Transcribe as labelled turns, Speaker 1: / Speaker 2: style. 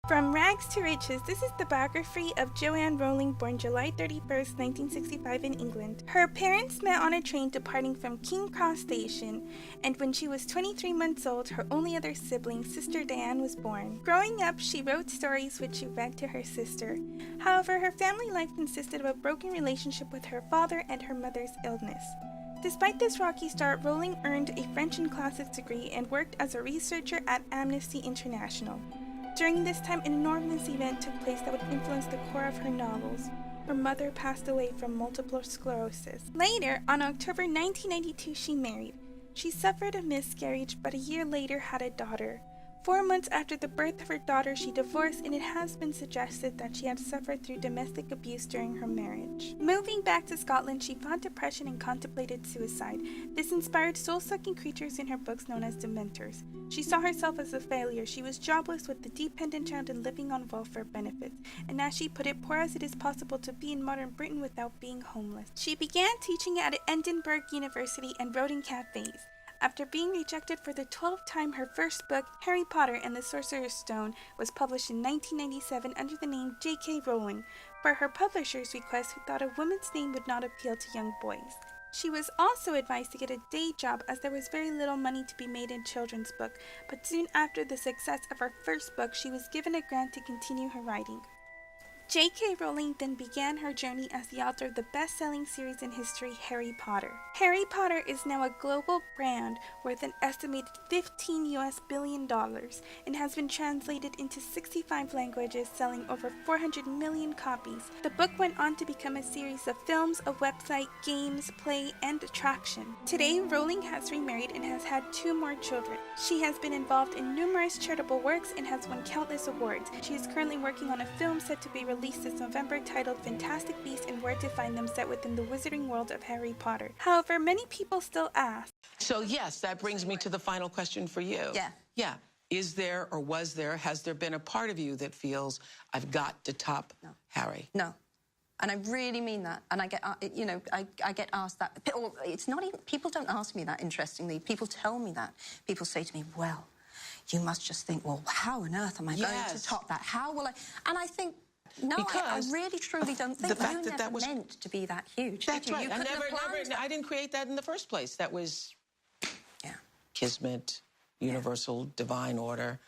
Speaker 1: From Rags to Riches, this is the biography of Joanne Rowling, born July 31st, 1965 in England. Her parents met on a train departing from King Cross Station, and when she was 23 months old, her only other sibling, sister Dianne, was born. Growing up, she wrote stories which she read to her sister. However, her family life consisted of a broken relationship with her father and her mother's illness. Despite this rocky start, Rowling earned a French and Classics degree and worked as a researcher at Amnesty International. During this time, an enormous event took place that would influence the core of her novels. Her mother passed away from multiple sclerosis. Later, on October 1992, she married. She suffered a miscarriage, but a year later had a daughter. 4 months after the birth of her daughter, she divorced, and it has been suggested that she had suffered through domestic abuse during her marriage. Moving back to Scotland, she fought depression and contemplated suicide. This inspired soul-sucking creatures in her books known as Dementors. She saw herself as a failure. She was jobless with a dependent child and living on welfare benefits, and as she put it, poor as it is possible to be in modern Britain without being homeless. She began teaching at Edinburgh University and wrote in cafes. After being rejected for the 12th time, her first book, Harry Potter and the Sorcerer's Stone, was published in 1997 under the name J.K. Rowling, per her publisher's request, who thought a woman's name would not appeal to young boys. She was also advised to get a day job as there was very little money to be made in children's book, but soon after the success of her first book, she was given a grant to continue her writing. J.K. Rowling then began her journey as the author of the best-selling series in history, Harry Potter. Harry Potter is now a global brand worth an estimated $15 billion and has been translated into 65 languages, selling over 400 million copies. The book went on to become a series of films, a website, games, play, and attraction. Today, Rowling has remarried and has had 2 more children. She has been involved in numerous charitable works and has won countless awards. She is currently working on a film set to be released this November titled Fantastic Beasts and Where to Find Them, set within the wizarding world of Harry Potter. However, many people still ask.
Speaker 2: So yes, that brings me to the final question for you. Yeah. Is there or has there been a part of you that feels I've got to top Harry?
Speaker 3: No. And I really mean that. And I get, I get asked that. Or it's not even, people don't ask me that, interestingly. People tell me that. People say to me, well, you must just think, well, how on earth am I going to top that? How will I? And I think, no, I really, truly don't think
Speaker 2: the fact that
Speaker 3: was meant to be that huge.
Speaker 2: That's right.
Speaker 3: I
Speaker 2: didn't create that in the first place. That was kismet, universal, divine order.